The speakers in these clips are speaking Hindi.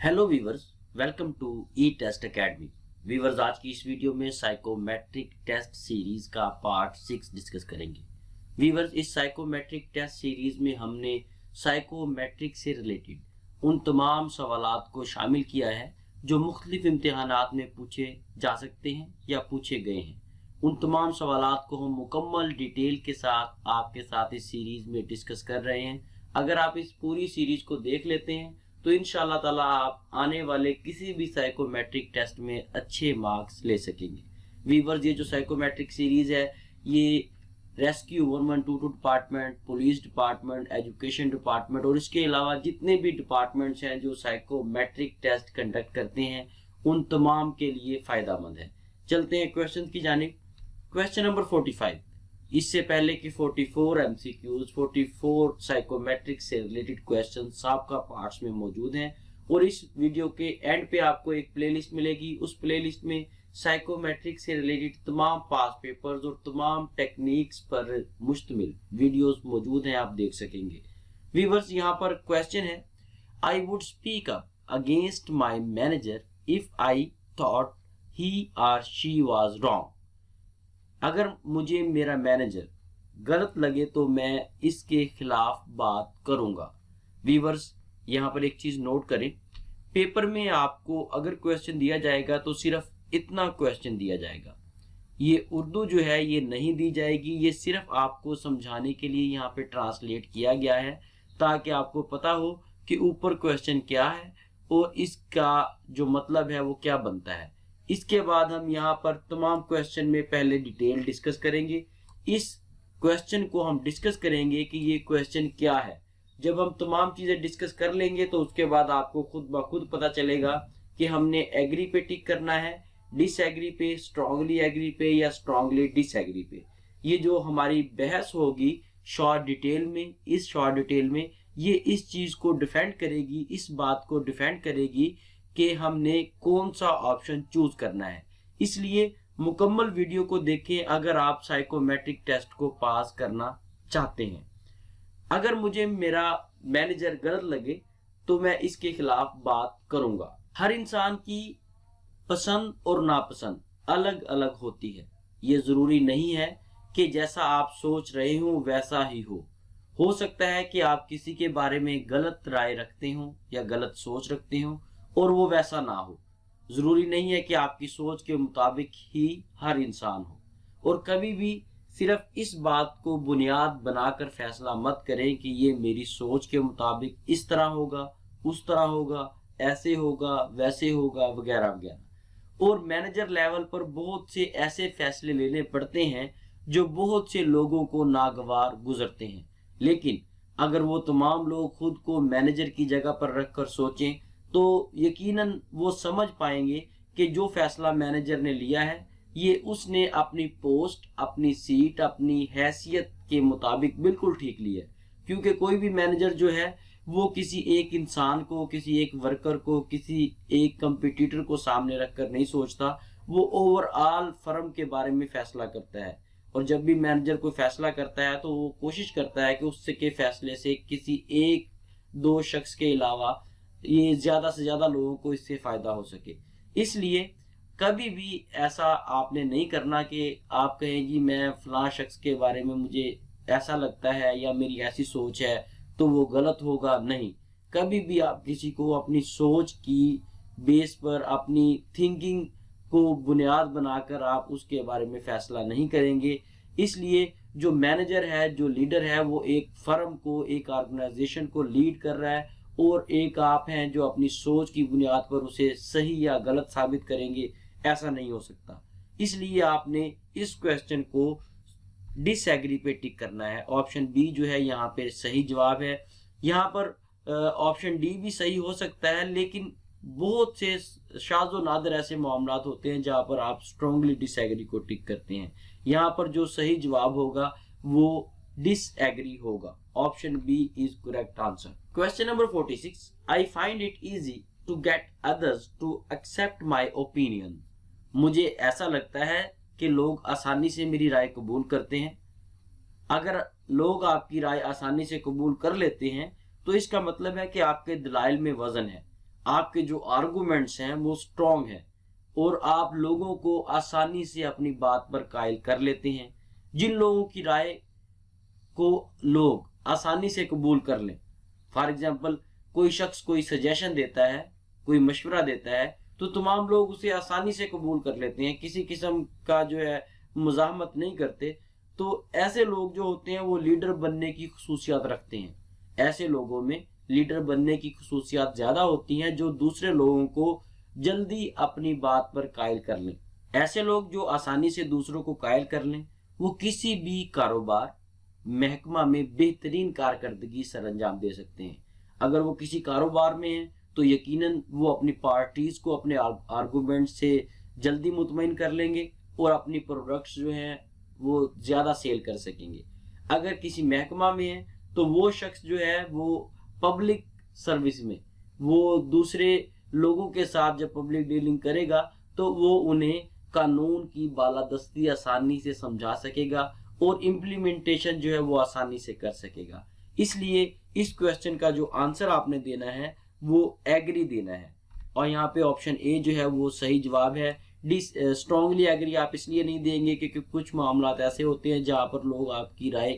Hello viewers, welcome to E test academy. Viewers, आज की इस वीडियो में साइकोमेट्रिक टेस्ट सीरीज का पार्ट 6 डिस्कस करेंगे। वीवर्स, इस साइकोमेट्रिक टेस्ट सीरीज में हमने साइकोमेट्रिक से रिलेटेड उन तमाम सवालात को शामिल किया है जो मुख्तलिफ इम्तिहानात में पूछे जा सकते हैं या पूछे गए हैं। उन तमाम सवालात को हम मुकम्मल डिटेल के साथ आपके साथ इस सीरीज में डिस्कस कर रहे हैं। अगर आप इस पूरी सीरीज को देख लेते हैं तो इंशाअल्लाह ताला आप आने वाले किसी भी साइकोमेट्रिक टेस्ट में अच्छे मार्क्स ले सकेंगे। वीवर्स, ये जो साइकोमेट्रिक सीरीज है ये rescue 112 department, police department, education department और इसके अलावा जितने भी डिपार्टमेंट्स हैं जो साइकोमेट्रिक टेस्ट कंडक्ट करते हैं उन तमाम के लिए फायदेमंद है। चलते हैं क्वेश्चन की जानिब। Question number 45। इससे पहले कि 44 एमसीक्यूज, 44 साइकोमेट्रिक से रिलेटेड क्वेश्चन आपका पार्ट्स में मौजूद हैं और इस वीडियो के एंड पे आपको एक प्लेलिस्ट मिलेगी। उस प्लेलिस्ट में साइकोमेट्रिक से रिलेटेड तमाम पास पेपर्स और तमाम टेक्निक्स पर मुश्तमिल वीडियोस मौजूद हैं, आप देख सकेंगे। व्यूअर्स, यहाँ पर क्वेश्चन है, I would speak up against my manager if I thought he or she was wrong. अगर मुझे मेरा मैनेजर गलत लगे तो मैं इसके खिलाफ बात करूंगा। व्यूअर्स, यहाँ पर एक चीज नोट करें, पेपर में आपको अगर क्वेश्चन दिया जाएगा तो सिर्फ इतना क्वेश्चन दिया जाएगा। ये उर्दू जो है ये नहीं दी जाएगी, ये सिर्फ आपको समझाने के लिए यहाँ पे ट्रांसलेट किया गया है ताकि आपको पता हो कि ऊपर क्वेश्चन क्या है और इसका जो मतलब है वो क्या बनता है। इसके बाद हम यहाँ पर तमाम क्वेश्चन में पहले डिटेल डिस्कस करेंगे। इस क्वेश्चन को हम डिस्कस करेंगे कि ये क्वेश्चन क्या है। जब हम तमाम चीजें डिस्कस कर लेंगे तो उसके बाद आपको खुद ब खुद पता चलेगा कि हमने एग्री पे टिक करना है, डिसएग्री पे, स्ट्रांगली एग्री पे या स्ट्रांगली डिसएग्री पे। ये जो हमारी बहस होगी शॉर्ट डिटेल में, इस शॉर्ट डिटेल में ये इस चीज को डिफेंड करेगी, इस बात को डिफेंड करेगी कि हमने कौन सा ऑप्शन चूज करना है। इसलिए मुकम्मल वीडियो को देखें अगर आप साइकोमेट्रिक टेस्ट को पास करना चाहते हैं। अगर मुझे मेरा मैनेजर गलत लगे तो मैं इसके खिलाफ बात करूंगा। हर इंसान की पसंद और नापसंद अलग अलग होती है। ये जरूरी नहीं है कि जैसा आप सोच रहे हो वैसा ही हो सकता है कि आप किसी के बारे में गलत राय रखते हो या गलत सोच रखते हो और वो वैसा ना हो। जरूरी नहीं है कि आपकी सोच के मुताबिक ही हर इंसान हो। और कभी भी सिर्फ इस बात को बुनियाद बनाकर फैसला मत करें कि ये मेरी सोच के मुताबिक इस तरह होगा, उस तरह होगा, ऐसे होगा, वैसे होगा, वगैरह वगैरह। और मैनेजर लेवल पर बहुत से ऐसे फैसले लेने पड़ते हैं जो बहुत से लोगों को नागवार गुजरते हैं। लेकिन अगर वो तमाम लोग खुद को मैनेजर की जगह पर रखकर सोचें तो यकीनन वो समझ पाएंगे कि जो फैसला मैनेजर ने लिया है ये उसने अपनी पोस्ट, अपनी सीट, अपनी हैसियत के मुताबिक बिल्कुल ठीक लिया है। क्योंकि कोई भी मैनेजर जो है वो किसी एक इंसान को, किसी एक वर्कर को, किसी एक कंपटीटर को सामने रखकर नहीं सोचता, वो ओवरऑल फर्म के बारे में फैसला करता है। और जब भी मैनेजर कोई फैसला करता है तो वो कोशिश करता है कि उससे के फैसले से किसी एक दो शख्स के अलावा ये ज्यादा से ज्यादा लोगों को इससे फायदा हो सके। इसलिए कभी भी ऐसा आपने नहीं करना कि आप कहें जी मैं फलां शख्स के बारे में मुझे ऐसा लगता है या मेरी ऐसी सोच है तो वो गलत होगा। नहीं, कभी भी आप किसी को अपनी सोच की बेस पर, अपनी थिंकिंग को बुनियाद बनाकर आप उसके बारे में फैसला नहीं करेंगे। इसलिए जो मैनेजर है, जो लीडर है, वो एक फर्म को, एक ऑर्गेनाइजेशन को लीड कर रहा है और एक आप हैं जो अपनी सोच की बुनियाद पर उसे सही या गलत साबित करेंगे। ऐसा नहीं हो सकता। इसलिए आपने इस क्वेश्चन को डिसएग्री पे टिक करना है। ऑप्शन बी जो है यहाँ पे सही जवाब है। यहाँ पर ऑप्शन डी भी सही हो सकता है, लेकिन बहुत से शाज़ो नादिर ऐसे मामला होते हैं जहाँ पर आप स्ट्रांगली डिसएग्री को टिक करते हैं। यहाँ पर जो सही जवाब होगा वो डिसएग्री होगा। Option B is correct answer. Question number 46। I find it easy to get others to accept my opinion. मुझे ऐसा लगता है कि लोग आसानी से मेरी राय कबूल करते हैं। अगर लोग आपकी राय आसानी से कबूल कर लेते हैं तो इसका मतलब है कि आपके दलाइल में वजन है। आपके जो आर्गुमेंट्स हैं वो स्ट्रॉन्ग हैं और आप लोगों को आसानी से अपनी बात पर कायल कर लेते हैं। जिन लोगों की राय को लोग आसानी से कबूल कर लें, फॉर एग्जाम्पल कोई शख्स कोई सजेशन देता है, कोई मशवरा देता है, तो तमाम लोग उसे आसानी से कबूल कर लेते हैं, किसी किस्म का जो है मुजाहमत नहीं करते। तो ऐसे लोग जो होते हैं वो लीडर बनने की खसूसियात रखते हैं। ऐसे लोगों में लीडर बनने की खसूसियात ज्यादा होती हैं जो दूसरे लोगों को जल्दी अपनी बात पर कायल कर लें। ऐसे लोग जो आसानी से दूसरों को कायल कर लें वो किसी भी कारोबार महकमा में बेहतरीन कारकर्दगी सर अंजाम दे सकते हैं। अगर वो किसी कारोबार में है तो यकीनन वो अपनी पार्टीज को अपने आर्गुमेंट से जल्दी मुतमईन कर लेंगे और अपनी प्रोडक्ट्स जो हैं वो ज्यादा सेल कर सकेंगे। अगर किसी महकमा में है तो वो शख्स जो है वो पब्लिक सर्विस में वो दूसरे लोगों के साथ जब पब्लिक डीलिंग करेगा तो वो उन्हें कानून की बालादस्ती आसानी से समझा सकेगा और इम्प्लीमेंटेशन जो है वो आसानी से कर सकेगा। इसलिए इस क्वेश्चन का जो आंसर आपने देना है वो एग्री देना है और यहाँ पे ऑप्शन ए जो है वो सही जवाब है। स्ट्रांगली एग्री आप इसलिए नहीं देंगे क्योंकि कुछ मामला ऐसे होते हैं जहां पर लोग आपकी राय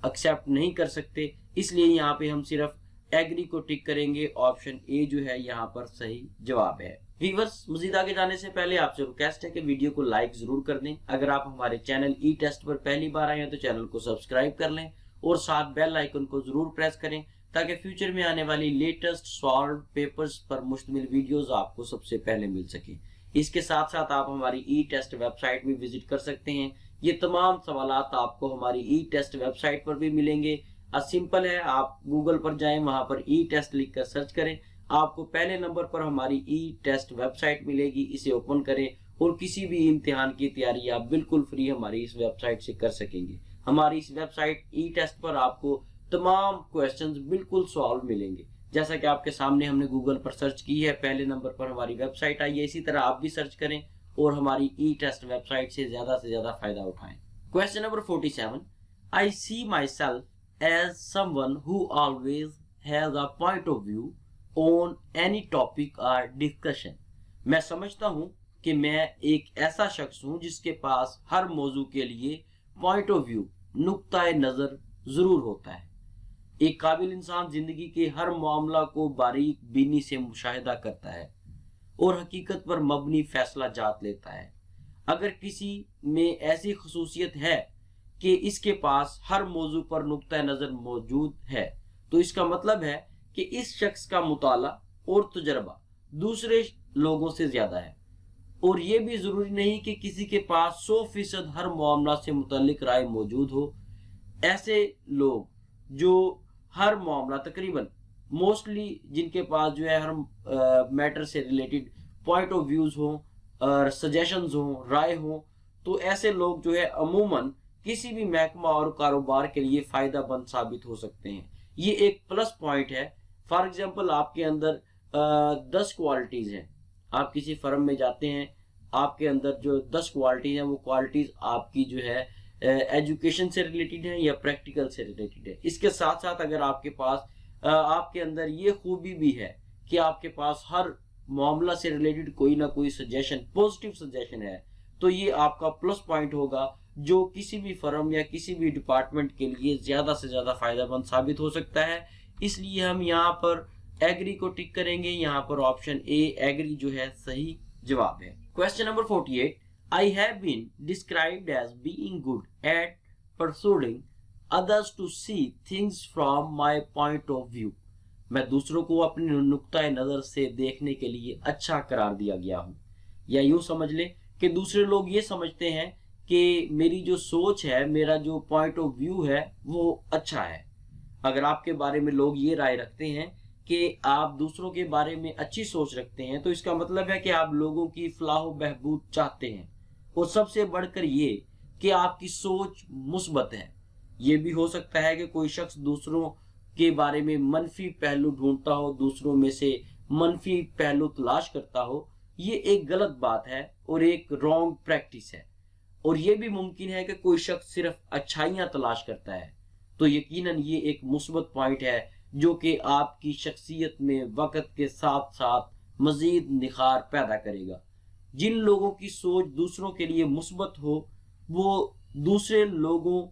एक्सेप्ट नहीं कर सकते, इसलिए यहाँ पे हम सिर्फ एग्री को टिक करेंगे। ऑप्शन ए जो है यहाँ पर सही जवाब है। व्यूअर्स, मजीद आगे जाने से पहले आपसे रिक्वेस्ट है कि वीडियो को लाइक जरूर कर दें। अगर आप हमारे चैनल ई टेस्ट पर पहली बार आए हैं तो चैनल को सब्सक्राइब कर लें और साथ बेल आइकन को जरूर प्रेस करें ताकि फ्यूचर में आने वाली लेटेस्ट सॉल्व पेपर्स पर मुश्तमिल वीडियोस आपको सबसे पहले मिल सके। इसके साथ साथ आप हमारी ई टेस्ट वेबसाइट भी विजिट कर सकते हैं। ये तमाम सवालात आपको हमारी ई टेस्ट वेबसाइट पर भी मिलेंगे। सिंपल है, आप गूगल पर जाएं, वहां पर ई टेस्ट लिखकर सर्च करें, आपको पहले नंबर पर हमारी ई टेस्ट वेबसाइट मिलेगी। इसे ओपन करें और किसी भी इम्तिहान की तैयारी आप बिल्कुल फ्री हमारी इस वेबसाइट से कर सकेंगे। हमारी इस वेबसाइट ई टेस्ट पर आपको तमाम क्वेश्चंस बिल्कुल सॉल्व मिलेंगे। जैसा कि आपके सामने हमने गूगल पर सर्च की है, पहले नंबर पर हमारी वेबसाइट आई है। इसी तरह आप भी सर्च करें और हमारी ई टेस्ट वेबसाइट से ज्यादा फायदा उठाएं। Question number 47, I see myself as someone who always has a point of view on any topic और डिस्कशन। मैं समझता हूं कि मैं एक ऐसा शख्स हूं जिसके पास हर मौजू के लिए पॉइंट ऑफ व्यू, नुक्ता नजर जरूर होता है। एक काबिल इंसान जिंदगी के हर मामला को बारीक बीनी से मुशाहिदा करता है और हकीकत पर मबनी फैसला जात लेता है। अगर किसी में ऐसी खसूसियत है कि इसके पास हर मौजू पर नुक्ता नजर मौजूद है तो इसका मतलब है कि इस शख्स का मुताला और तजर्बा दूसरे लोगों से ज्यादा है। और ये भी जरूरी नहीं कि किसी के पास 100% हर मामला से मुतल्लिक राय मौजूद हो। ऐसे लोग जो हर मामला तकरीबन मोस्टली जिनके पास जो है हर मैटर से रिलेटेड पॉइंट ऑफ व्यूज हो और सजेशंस हो, राय हो, तो ऐसे लोग जो है अमूमन किसी भी महकमा और कारोबार के लिए फायदामंद साबित हो सकते हैं। ये एक प्लस पॉइंट है। फॉर एग्जांपल आपके अंदर 10 क्वालिटीज हैं, आप किसी फर्म में जाते हैं, आपके अंदर जो 10 क्वालिटीज हैं वो क्वालिटीज आपकी जो है एजुकेशन से रिलेटेड है या प्रैक्टिकल से रिलेटेड है। इसके साथ साथ अगर आपके पास आपके अंदर ये खूबी भी है कि आपके पास हर मामला से रिलेटेड कोई ना कोई सजेशन, पॉजिटिव सजेशन है, तो ये आपका प्लस पॉइंट होगा जो किसी भी फर्म या किसी भी डिपार्टमेंट के लिए ज्यादा से ज्यादा फायदेमंद साबित हो सकता है। इसलिए हम यहाँ पर एग्री को टिक करेंगे। यहाँ पर ऑप्शन ए एग्री जो है सही जवाब है। Question number 48, I have been described as being good at persuading others to see things from my point of view. मैं दूसरों को अपनी नुक्ता नजर से देखने के लिए अच्छा करार दिया गया हूँ। या यूं समझ ले कि दूसरे लोग ये समझते हैं कि मेरी जो सोच है, मेरा जो पॉइंट ऑफ व्यू है वो अच्छा है। अगर आपके बारे में लोग ये राय रखते हैं कि आप दूसरों के बारे में अच्छी सोच रखते हैं तो इसका मतलब है कि आप लोगों की फलाह बहबूद चाहते हैं और सबसे बढ़कर ये कि आपकी सोच मुस्बत है। ये भी हो सकता है कि कोई शख्स दूसरों के बारे में मनफी पहलू ढूंढता हो, दूसरों में से मनफी पहलू तलाश करता हो। ये एक गलत बात है और एक रॉन्ग प्रैक्टिस है। और ये भी मुमकिन है कि कोई शख्स सिर्फ अच्छाइयां तलाश करता है, तो यकीनन ये एक मुस्बत पॉइंट है जो कि आपकी शख्सियत में वक्त के साथ साथ मजीद निखार पैदा करेगा। जिन लोगों की सोच दूसरों के लिए मुस्बत हो, वो दूसरे लोगों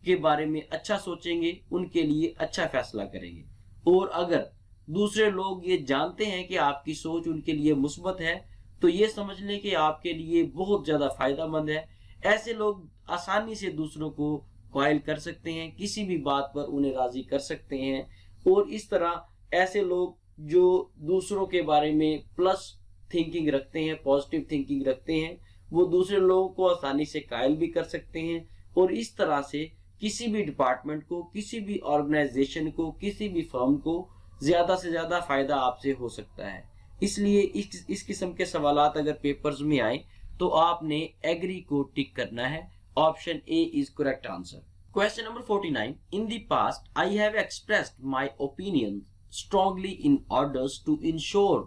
के बारे में अच्छा सोचेंगे, उनके लिए अच्छा फैसला करेंगे। और अगर दूसरे लोग ये जानते हैं कि आपकी सोच उनके लिए मुस्बत है, तो ये समझ लें कि आपके लिए बहुत ज़्यादा फायदेमंद है। ऐसे लोग आसानी से दूसरों को कॉयल कर सकते हैं, किसी भी बात पर उन्हें राजी कर सकते हैं। और इस तरह ऐसे लोग जो दूसरों के बारे में प्लस थिंकिंग रखते हैं, पॉजिटिव थिंकिंग रखते हैं, वो दूसरे लोगों को आसानी से कायल भी कर सकते हैं। और इस तरह से किसी भी डिपार्टमेंट को, किसी भी ऑर्गेनाइजेशन को, किसी भी फर्म को ज्यादा से ज्यादा फायदा आपसे हो सकता है। इसलिए इस किस्म के सवालात अगर पेपर्स में आए तो आपने एग्री को टिक करना है। Option A is correct answer. Question number 49, in the past I have expressed my opinion strongly in orders to ensure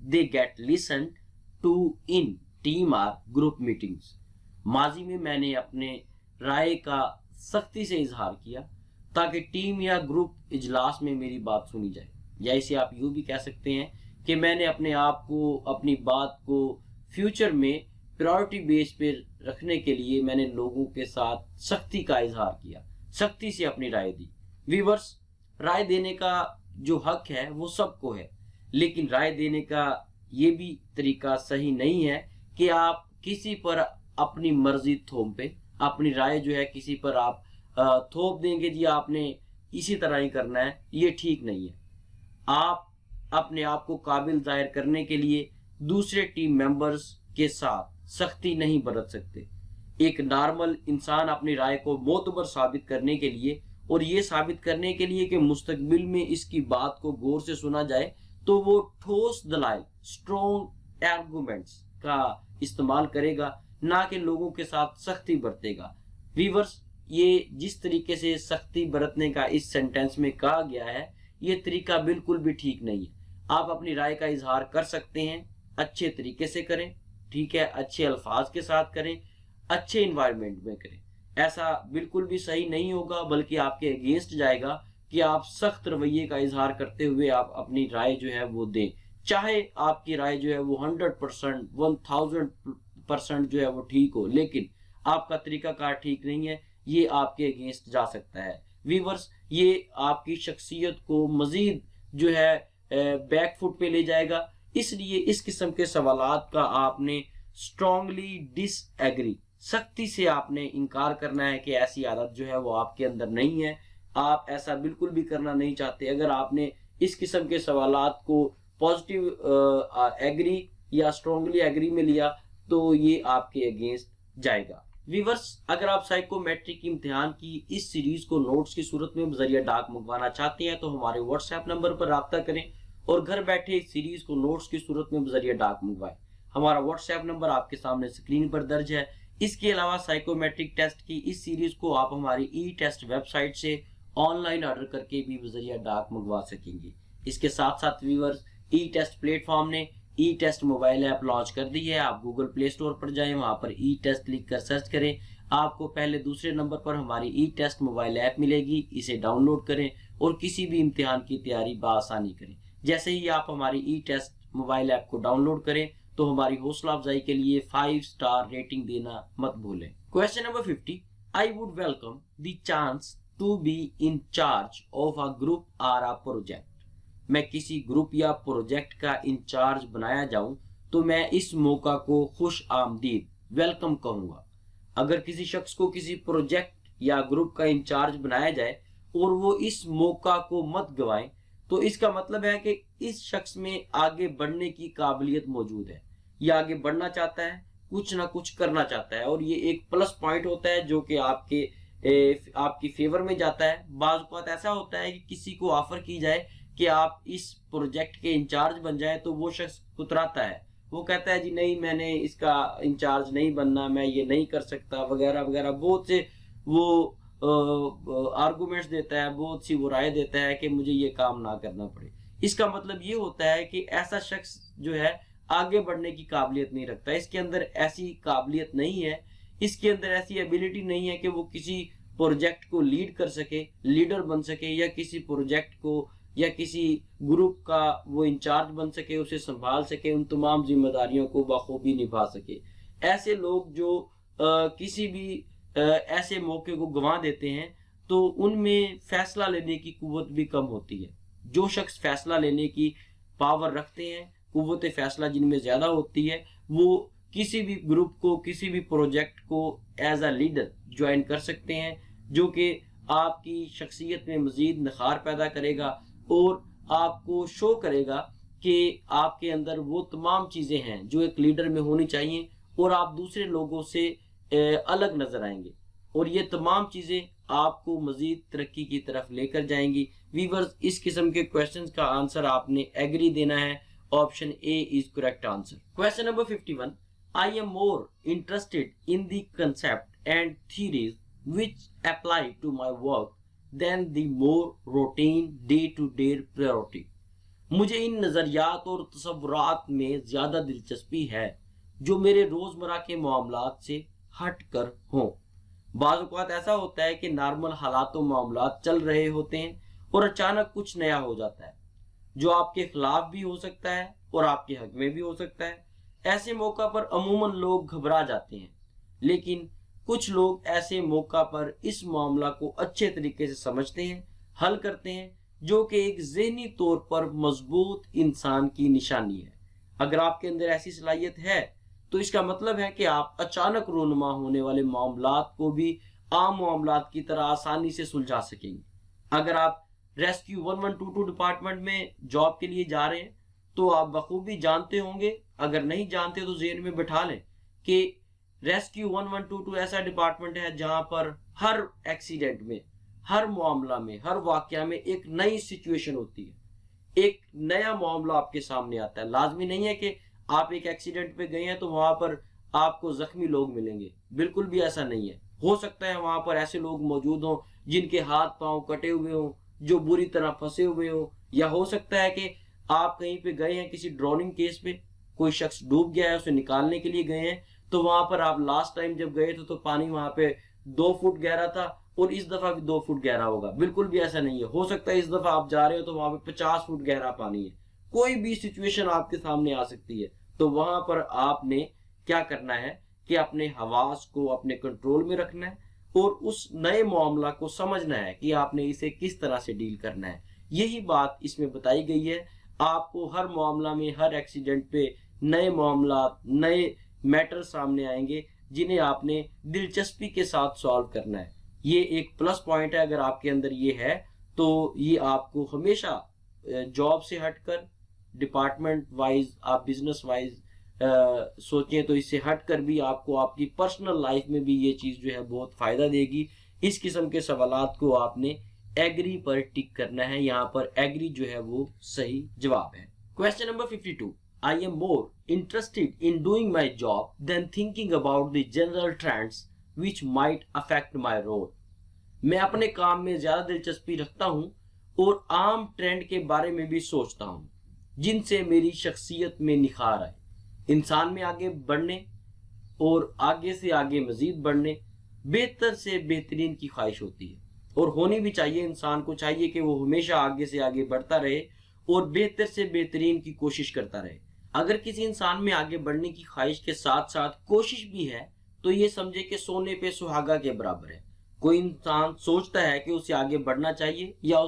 they get listened to in team or group meetings। माजी में मैंने अपने राय का सख्ती से इजहार किया ताकि टीम या ग्रुप इजलास में मेरी बात सुनी जाए। या इसे आप यूं भी कह सकते हैं कि मैंने अपने आप को, अपनी बात को फ्यूचर में प्रायोरिटी बेस पे रखने के लिए मैंने लोगों के साथ सख्ती का इजहार किया, सख्ती से अपनी राय दी। व्यूअर्स, राय देने का जो हक है वो सबको है, लेकिन राय देने का ये भी तरीका सही नहीं है कि आप किसी पर अपनी मर्जी थोप पे, अपनी राय जो है किसी पर आप थोप देंगे जी आपने इसी तरह ही करना है, ये ठीक नहीं है। आप अपने आप को काबिल जाहिर करने के लिए दूसरे टीम मेंबर्स के साथ सख्ती नहीं बरत सकते। एक नॉर्मल इंसान अपनी राय को मोतबर साबित करने के लिए और ये साबित करने के लिए कि मुस्तकबिल में इसकी बात को गौर से सुना जाए, तो वो ठोस दलाइल, स्ट्रॉन्ग आर्गुमेंट्स का इस्तेमाल करेगा, ना कि लोगों के साथ सख्ती बरतेगा। व्यूअर्स, ये जिस तरीके से सख्ती बरतने का इस सेंटेंस में कहा गया है, ये तरीका बिल्कुल भी ठीक नहीं है। आप अपनी राय का इजहार कर सकते हैं, अच्छे तरीके से करें, ठीक है, अच्छे अल्फाज के साथ करें, अच्छे इन्वायरमेंट में करें। ऐसा बिल्कुल भी सही नहीं होगा, बल्कि आपके अगेंस्ट जाएगा कि आप सख्त रवैये का इजहार करते हुए आप अपनी राय जो है वो दें। चाहे आपकी राय जो है वो 100%, 1000% जो है वो ठीक हो, लेकिन आपका तरीकाकार ठीक नहीं है, ये आपके अगेंस्ट जा सकता है। व्यूअर्स, ये आपकी शख्सियत को मजीद जो है बैकफुट पे ले जाएगा। इसलिए इस किस्म के सवालात का आपने स्ट्रांगली डिसएग्री, सख्ती से आपने इनकार करना है कि ऐसी आदत जो है वो आपके अंदर नहीं है, आप ऐसा बिल्कुल भी करना नहीं चाहते। अगर आपने इस किस्म के सवालात को पॉजिटिव एग्री या स्ट्रांगली एग्री में लिया तो ये आपके अगेंस्ट जाएगा। व्यूअर्स, अगर आप साइकोमेट्रिक इम्तिहान की इस सीरीज को नोट्स की सूरत में बजरिया डाक मंगवाना चाहते हैं तो हमारे व्हाट्सएप नंबर पर राब्ता करें और घर बैठे इस सीरीज को नोट्स की सूरत में बजरिया डाक मंगवाएं। हमारा व्हाट्सएप नंबर आपके सामने स्क्रीन पर दर्ज है। इसके अलावा साइकोमेट्रिक टेस्ट की इस सीरीज को आप हमारी ई टेस्ट वेबसाइट से ऑनलाइन ऑर्डर करके भी बजरिया डाक मंगवा सकेंगे। इसके साथ साथ व्यूअर्स, ई टेस्ट प्लेटफॉर्म ने ई टेस्ट मोबाइल ऐप लॉन्च कर दी है। आप गूगल प्ले स्टोर पर जाएं, वहां पर ई टेस्ट लिख कर सर्च करें, आपको पहले दूसरे नंबर पर हमारी ई टेस्ट मोबाइल ऐप मिलेगी। इसे डाउनलोड करें और किसी भी इम्तिहान की तैयारी बआसानी करें। जैसे ही आप हमारी ई टेस्ट मोबाइल ऐप को डाउनलोड करें तो हमारी हौसला अफजाई के लिए 5 स्टार रेटिंग देना मत भूलें। Question number 50, I would welcome the chance to be in charge of a group और अ प्रोजेक्ट। मैं किसी ग्रुप या प्रोजेक्ट का इंचार्ज बनाया जाऊं तो मैं इस मौका को खुश आमदीद, वेलकम कहूंगा। अगर किसी शख्स को किसी प्रोजेक्ट या ग्रुप का इंचार्ज बनाया जाए और वो इस मौका को मत गवाएं, तो इसका मतलब है कि इस शख्स में आगे बढ़ने की काबिलियत मौजूद है, या आगे बढ़ना चाहता है, कुछ ना कुछ करना चाहता है, और ये एक प्लस पॉइंट होता है जो कि आपकी फेवर में जाता है। बाज़ औक़ात ऐसा होता है कि किसी को ऑफर की जाए कि आप इस प्रोजेक्ट के इंचार्ज बन जाए तो वो शख्स कुतराता है, वो कहता है जी नहीं, मैंने इसका इंचार्ज नहीं बनना, मैं ये नहीं कर सकता, वगैरह वगैरह। बहुत से वो आर्गुमेंट्स देता है, बहुत सी वो राय देता है कि मुझे ये काम ना करना पड़े। इसका मतलब ये होता है कि ऐसा शख्स जो है आगे बढ़ने की काबिलियत नहीं रखता, इसके अंदर ऐसी काबिलियत नहीं है, इसके अंदर ऐसी एबिलिटी नहीं है कि वो किसी प्रोजेक्ट को लीड कर सके, लीडर बन सके, या किसी प्रोजेक्ट को या किसी ग्रुप का वो इंचार्ज बन सके, उसे संभाल सके, उन तमाम जिम्मेदारियों को बखूबी निभा सके। ऐसे लोग जो किसी भी ऐसे मौके को गंवा देते हैं तो उनमें फैसला लेने की कुव्वत भी कम होती है। जो शख्स फैसला लेने की पावर रखते हैं, कुव्वत फैसला जिनमें ज्यादा होती है, वो किसी भी ग्रुप को, किसी भी प्रोजेक्ट को एज अ लीडर ज्वाइन कर सकते हैं, जो कि आपकी शख्सियत में मजीद निखार पैदा करेगा और आपको शो करेगा कि आपके अंदर वो तमाम चीजें हैं जो एक लीडर में होनी चाहिए और आप दूसरे लोगों से अलग नजर आएंगे और ये तमाम चीजें आपको मजीद तरक्की की तरफ लेकर जाएंगी। वीवर्स, इस किस्म के क्वेश्चंस का आंसर आपने एग्री देना है। Option A is correct answer. Question number 51, I am more interested in the concept and theories which apply to my work than the more routine day-to-day priority। मुझे इन नजरियात और तसव्वुरात में ज्यादा दिलचस्पी है जो मेरे रोजमर्रा के मामलात से हट कर हों। बाज़ औक़ात ऐसा होता है कि नॉर्मल हालात और मामलात चल रहे होते हैं और अचानक कुछ नया हो जाता है जो आपके खिलाफ भी हो सकता है और आपके हक में भी हो सकता है। ऐसे मौका पर अमूमन लोग घबरा जाते हैं, लेकिन कुछ लोग ऐसे मौका पर इस मामला को अच्छे तरीके से समझते हैं, हल करते हैं, जो कि एक ज़हनी तौर पर मजबूत इंसान की निशानी है। अगर आपके अंदर ऐसी सलाहियत है तो इसका मतलब है कि आप अचानक रूनुमा होने वाले मामलात को भी आम मामलात की तरह आसानी से सुलझा सकेंगे। अगर आप रेस्क्यू 1122 डिपार्टमेंट में जॉब के लिए जा रहे हैं तो आप बखूबी जानते होंगे, अगर नहीं जानते तो ज़हन में बैठा लें कि रेस्क्यू 1122 ऐसा डिपार्टमेंट है जहां पर हर एक्सीडेंट में, हर मामला में, हर वाकया में एक नई सिचुएशन होती है, एक नया मामला आपके सामने आता है। लाजमी नहीं है कि आप एक एक्सीडेंट पे गए हैं तो वहां पर आपको जख्मी लोग मिलेंगे, बिल्कुल भी ऐसा नहीं है। हो सकता है वहां पर ऐसे लोग मौजूद हों जिनके हाथ पांव कटे हुए हों, जो बुरी तरह फंसे हुए हों, या हो सकता है कि आप कहीं पे गए हैं किसी ड्रोनिंग केस पे, कोई शख्स डूब गया है, उसे निकालने के लिए गए हैं, तो वहां पर आप लास्ट टाइम जब गए थे तो पानी वहां पे 2 फुट गहरा था और इस दफा भी 2 फुट गहरा होगा, बिल्कुल भी ऐसा नहीं है। हो सकता है इस दफा आप जा रहे हो तो वहां पे 50 फुट गहरा पानी है। कोई भी सिचुएशन आपके सामने आ सकती है, तो वहां पर आपने क्या करना है कि अपने हवास को अपने कंट्रोल में रखना है और उस नए मामला को समझना है कि आपने इसे किस तरह से डील करना है। यही बात इसमें बताई गई है। आपको हर मामला में, हर एक्सीडेंट पे नए मामला, नए मैटर सामने आएंगे जिन्हें आपने दिलचस्पी के साथ सॉल्व करना है। ये एक प्लस पॉइंट है। अगर आपके अंदर ये है तो ये आपको हमेशा जॉब से हटकर, डिपार्टमेंट वाइज आप बिजनेस वाइज सोचें तो इससे हटकर भी आपको आपकी पर्सनल लाइफ में भी ये चीज जो है बहुत फायदा देगी। इस किस्म के सवालात को आपने एग्री पर टिक करना है। यहाँ पर एग्री जो है वो सही जवाब है। Question number 52, I am more interested in doing my job than thinking about the general trends which might affect my role। मैं अपने काम में ज्यादा दिलचस्पी रखता हूँ और आम ट्रेंड के बारे में भी सोचता हूँ जिनसे मेरी शख्सियत में निखार आए। इंसान में आगे बढ़ने और आगे से आगे मजीद बढ़ने, बेहतर से बेहतरीन की ख्वाहिश होती है और होनी भी चाहिए। इंसान को चाहिए कि वो हमेशा आगे से आगे बढ़ता रहे और बेहतर से बेहतरीन की कोशिश करता रहे। अगर किसी इंसान में आगे बढ़ने की ख्वाहिश के साथ साथ कोशिश भी है तो ये समझे कि सोने पे सुहागा के बराबर है। कोई इंसान सोचता है कि उसे आगे बढ़ना चाहिए या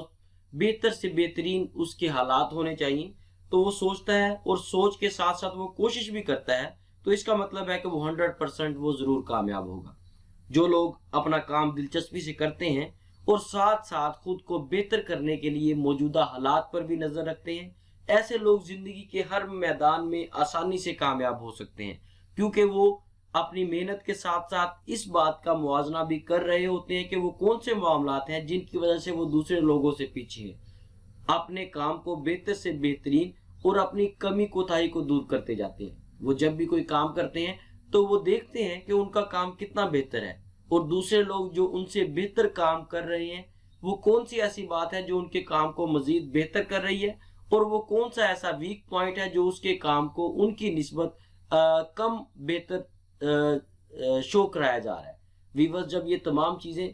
बेहतर से बेहतरीन उसके हालात होने चाहिए, तो वो सोचता है और सोच के साथ साथ वो कोशिश भी करता है, तो इसका मतलब है कि वो 100% वो जरूर कामयाब होगा। जो लोग अपना काम दिलचस्पी से करते हैं और साथ साथ खुद को बेहतर करने के लिए मौजूदा हालात पर भी नजर रखते हैं, ऐसे लोग जिंदगी के हर मैदान में आसानी से कामयाब हो सकते हैं, क्योंकि वो अपनी मेहनत के साथ साथ इस बात का मुआवजा भी कर रहे होते हैं कि वो कौन से मामलात हैं जिनकी वजह से वो दूसरे लोगों से पीछे हैं। अपने काम को बेहतर से बेहतरीन और अपनी कमी कोताही को दूर करते जाते हैं। वो जब भी कोई काम करते हैं तो वो देखते हैं कि उनका काम कितना बेहतर है और दूसरे लोग जो उनसे बेहतर काम कर रहे हैं वो कौन सी ऐसी बात है जो उनके काम को मजीद बेहतर कर रही है और वो कौन सा ऐसा वीक पॉइंट है जो उसके काम को उनकी निस्बत कम बेहतर शो कराया जा रहा है। वीवर्स, जब ये तमाम चीजें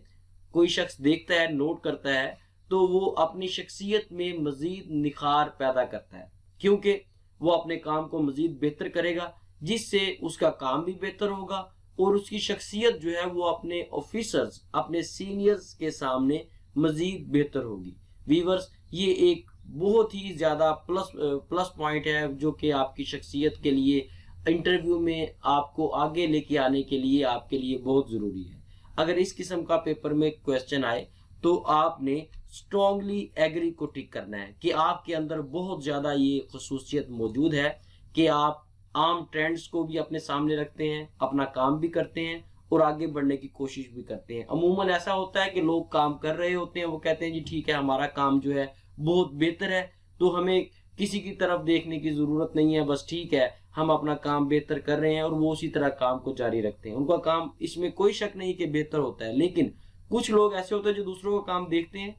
कोई शख्स देखता है, नोट करता है, तो वो अपनी शख्सियत में मजीद निखार पैदा करता है, क्योंकि वो अपने काम को मजीद बेहतर करेगा, जिससे उसका काम भी बेहतर होगा और उसकी शख्सियत जो है वो अपने ऑफिसर्स, अपने सीनियर्स के सामने मजीद बेहतर होगी। वीवर्स, ये एक बहुत ही ज़्यादा प्लस पॉइंट है जो कि आपकी शख्सियत के लिए, इंटरव्यू में आपको आगे लेके आने के लिए आपके लिए बहुत ज़रूरी है। अगर इस किस्म का पेपर में क्वेश्चन आए तो आपने स्ट्रॉन्गली एग्री को टिक करना है कि आपके अंदर बहुत ज़्यादा ये खसूसियत मौजूद है कि आप आम ट्रेंड्स को भी अपने सामने रखते हैं, अपना काम भी करते हैं और आगे बढ़ने की कोशिश भी करते हैं। अमूमन ऐसा होता है कि लोग काम कर रहे होते हैं, वो कहते हैं जी ठीक है, हमारा काम जो है बहुत बेहतर है, तो हमें किसी की तरफ देखने की ज़रूरत नहीं है, बस ठीक है हम अपना काम बेहतर कर रहे हैं, और वो उसी तरह काम को जारी रखते हैं। उनका काम, इसमें कोई शक नहीं कि बेहतर होता है, लेकिन कुछ लोग ऐसे होते हैं जो दूसरों का काम देखते हैं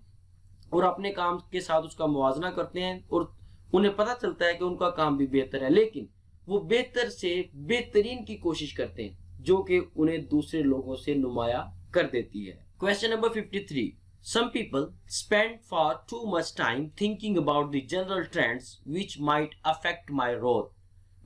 और अपने काम के साथ उसका मुवाजना करते हैं और उन्हें पता चलता है कि उनका काम भी बेहतर है, लेकिन वो बेहतर से बेहतरीन की कोशिश करते हैं जो कि उन्हें दूसरे लोगों से नुमाया कर देती है। Question number 53, some people spend far too much time thinking about the general trends which might affect my role।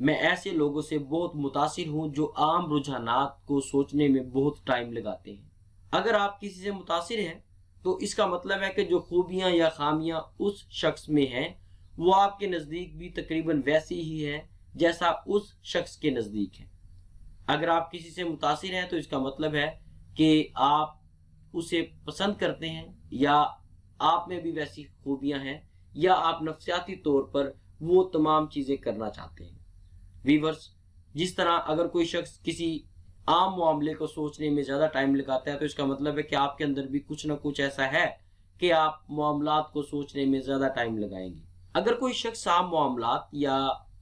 मैं ऐसे लोगों से बहुत मुतासिर हूं जो आम रुझानात को सोचने में बहुत टाइम लगाते हैं। अगर आप किसी से मुतासिर हैं तो इसका मतलब है कि जो खूबियां या खामियां उस शख्स में हैं वो आपके नज़दीक भी तकरीबन वैसी ही है जैसा उस शख्स के नज़दीक है। अगर आप किसी से मुतासिर हैं तो इसका मतलब है कि आप उसे पसंद करते हैं, या आप में भी वैसी खूबियां हैं, या आप नफ्सियाती तौर पर वो तमाम चीज़ें करना चाहते हैं। वीवर्स, जिस तरह अगर कोई शख्स किसी आम मामले को सोचने में ज़्यादा टाइम लगाता है तो इसका मतलब है कि आपके अंदर भी कुछ ना कुछ ऐसा है कि आप मामलात को सोचने में ज़्यादा टाइम लगाएंगे। अगर कोई शख्स आम मामलात या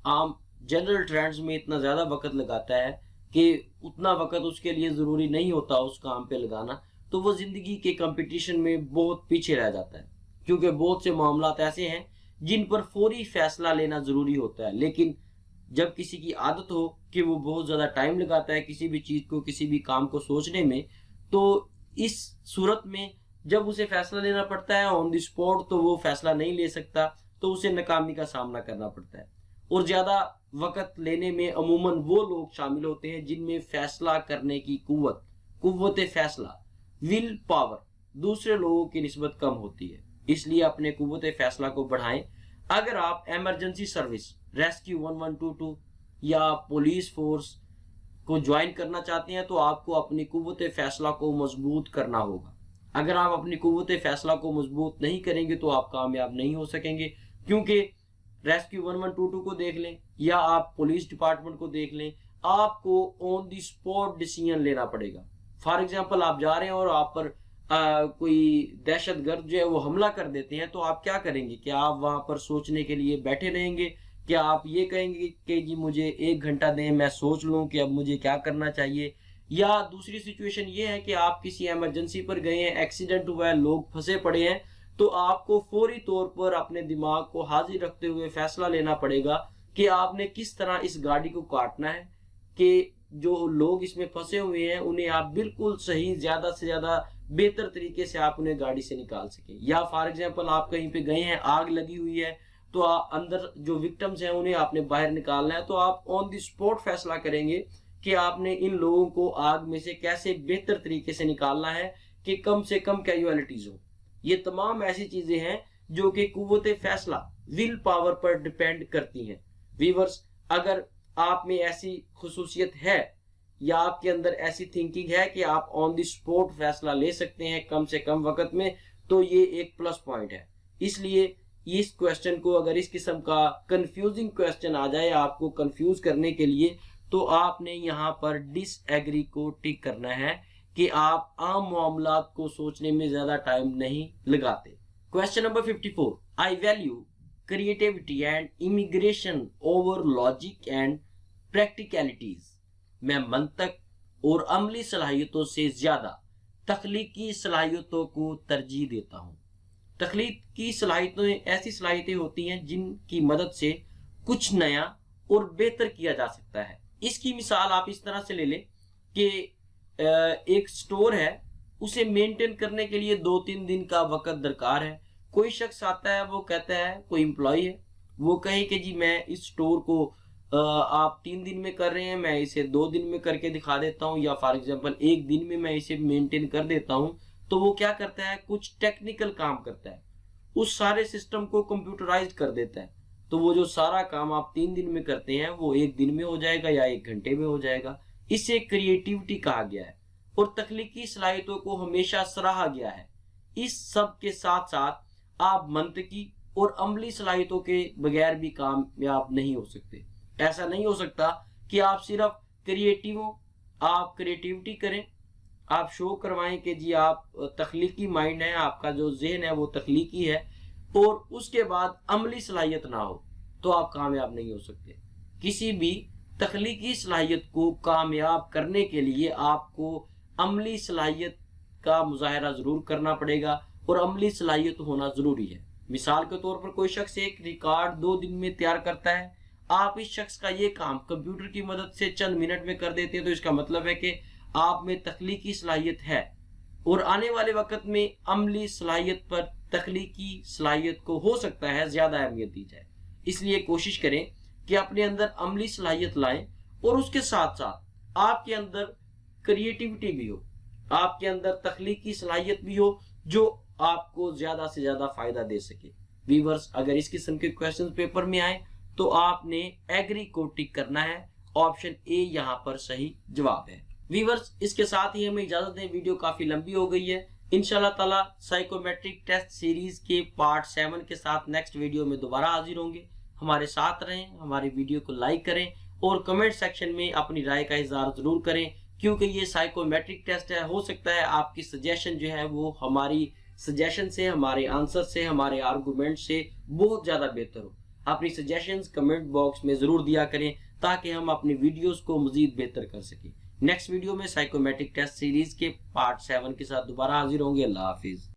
आम जनरल ट्रेंड्स में इतना ज़्यादा वक्त लगाता है कि उतना वक्त उसके लिए ज़रूरी नहीं होता उस काम पे लगाना, तो वो ज़िंदगी के कंपटीशन में बहुत पीछे रह जाता है, क्योंकि बहुत से मामलात ऐसे हैं जिन पर फौरी फैसला लेना ज़रूरी होता है। लेकिन जब किसी की आदत हो कि वो बहुत ज़्यादा टाइम लगाता है किसी भी चीज़ को, किसी भी काम को सोचने में, तो इस सूरत में जब उसे फैसला लेना पड़ता है ऑन द स्पॉट, तो वो फैसला नहीं ले सकता, तो उसे नाकामी का सामना करना पड़ता है। और ज़्यादा वक़्त लेने में अमूमन वो लोग शामिल होते हैं जिनमें फैसला करने की कुव्वत फैसला, विल पावर दूसरे लोगों की निस्बत कम होती है। इसलिए अपने कुव्वत फैसला को बढ़ाएं। अगर आप इमरजेंसी सर्विस, रेस्क्यू 1122 या पुलिस फोर्स को ज्वाइन करना चाहते हैं तो आपको अपनी कुव्वत फैसला को मजबूत करना होगा। अगर आप अपनी कुव्वत फैसला को मजबूत नहीं करेंगे तो आप कामयाब नहीं हो सकेंगे, क्योंकि रेस्क्यू 1122 को देख लें या आप पुलिस डिपार्टमेंट को देख लें, आपको ऑन द स्पॉट डिसीजन लेना पड़ेगा। फॉर एग्जांपल, आप जा रहे हैं और आप पर कोई दहशतगर्द जो है वो हमला कर देते हैं, तो आप क्या करेंगे? क्या आप वहां पर सोचने के लिए बैठे रहेंगे? क्या आप ये कहेंगे कि जी मुझे 1 घंटा दें, मैं सोच लूं कि अब मुझे क्या करना चाहिए? या दूसरी सिचुएशन ये है कि आप किसी इमरजेंसी पर गए हैं, एक्सीडेंट हुआ है, लोग फंसे पड़े हैं, तो आपको फौरी तौर पर अपने दिमाग को हाजिर रखते हुए फैसला लेना पड़ेगा कि आपने किस तरह इस गाड़ी को काटना है कि जो लोग इसमें फंसे हुए हैं उन्हें आप बिल्कुल सही, ज्यादा से ज्यादा बेहतर तरीके से आप उन्हें गाड़ी से निकाल सकें। या फॉर एग्जांपल, आप कहीं पे गए हैं, आग लगी हुई है, तो अंदर जो विक्टिम्स हैं उन्हें आपने बाहर निकालना है, तो आप ऑन द स्पॉट फैसला करेंगे कि आपने इन लोगों को आग में से कैसे बेहतर तरीके से निकालना है कि कम से कम कैजुअलिटीज हो। ये तमाम ऐसी चीजें हैं जो कि कुव्वत फैसला, विल पावर पर डिपेंड करती हैं। व्यूअर्स, अगर आप में ऐसी खुसूसियत है या आपके अंदर ऐसी थिंकिंग है कि आप ऑन द स्पॉट फैसला ले सकते हैं कम से कम वक्त में, तो ये एक प्लस पॉइंट है। इसलिए इस क्वेश्चन को, अगर इस किस्म का कंफ्यूजिंग क्वेश्चन आ जाए आपको कंफ्यूज करने के लिए, तो आपने यहाँ पर डिसएग्री को टिक करना है कि आप आम मामलात को सोचने में ज्यादा टाइम नहीं लगाते। Question number 54, I value creativity and imagination over logic and practicalities. मैं मंतक और अमली सलाहियतों से ज्यादा तख्लीकी सलाहियतों को तरजीह देता हूँ। तख्लीकी सलाहियतें ऐसी सलाहियतें होती हैं जिनकी मदद से कुछ नया और बेहतर किया जा सकता है। इसकी मिसाल आप इस तरह से ले लें कि एक स्टोर है, उसे मेंटेन करने के लिए 2-3 दिन का वक्त दरकार है, कोई शख्स आता है, वो कहता है, कोई एम्प्लॉय है, वो कहे कि जी मैं इस स्टोर को आप 3 दिन में कर रहे हैं, मैं इसे 2 दिन में करके दिखा देता हूँ, या फॉर एग्जांपल 1 दिन में मैं इसे मेंटेन कर देता हूँ। तो वो क्या करता है, कुछ टेक्निकल काम करता है, उस सारे सिस्टम को कंप्यूटराइज कर देता है। तो वो जो सारा काम आप 3 दिन में करते हैं वो 1 दिन में हो जाएगा या 1 घंटे में हो जाएगा। इसे क्रिएटिविटी कहा गया है और तख्लीकी सलाहियतों को हमेशा सराहा गया है। इस सब के साथ साथ आप मंतकी और अमली सलाहियतों के बगैर भी कामयाब नहीं हो सकते। ऐसा नहीं हो सकता कि आप सिर्फ क्रिएटिव हो, आप क्रिएटिविटी करें, आप शो करवाएं कि जी आप तख्लीकी माइंड है, आपका जो ज़हन है वो तख्लीकी है, और उसके बाद अमली सलाहियत ना हो, तो आप कामयाब नहीं हो सकते। किसी भी तख्लीकी सलाहियत को कामयाब करने के लिए आपको अमली सलाहियत का मुजाहरा ज़रूर करना पड़ेगा और अमली सलाहियत होना ज़रूरी है। मिसाल के तौर पर कोई शख्स एक रिकॉर्ड 2 दिन में तैयार करता है, आप इस शख्स का ये काम कंप्यूटर की मदद से चंद मिनट में कर देते हैं, तो इसका मतलब है कि आप में तख्लीकी सलाहियत है और आने वाले वक्त में अमली सलाहियत पर तख्लीकी सलाहियत को हो सकता है ज़्यादा अहमियत दी जाए। इसलिए कोशिश करें कि अपने अंदर अमली सलाहियत लाएं और उसके साथ साथ आपके अंदर क्रिएटिविटी भी हो, आपके अंदर तख्लीकी सलाहियत भी हो, जो आपको ज़्यादा से ज़्यादा फ़ायदा दे सके। व्यूअर्स, अगर इस किस्म के क्वेश्चन पेपर में आए तो आपने एग्री को टिक करना है, ऑप्शन ए यहाँ पर सही जवाब है। व्यूअर्स, इसके साथ ही हमें इजाजत दें, वीडियो काफी लंबी हो गई है। इंशाल्लाह ताला साइकोमेट्रिक टेस्ट सीरीज के पार्ट 7 के साथ नेक्स्ट वीडियो में दोबारा हाजिर होंगे। हमारे साथ रहें, हमारी वीडियो को लाइक करें और कमेंट सेक्शन में अपनी राय का इजहार जरूर करें, क्योंकि ये साइकोमेट्रिक टेस्ट है। हो सकता है आपकी सजेशन जो है वो हमारी सजेशन से, हमारे आंसर से, हमारे आर्गूमेंट से बहुत ज्यादा बेहतर हो। अपनी सजेशंस कमेंट बॉक्स में जरूर दिया करें ताकि हम अपनी वीडियोस को मजीद बेहतर कर सकें। नेक्स्ट वीडियो में साइकोमेट्रिक टेस्ट सीरीज के पार्ट 7 के साथ दोबारा हाजिर होंगे। अल्लाह हाफिज।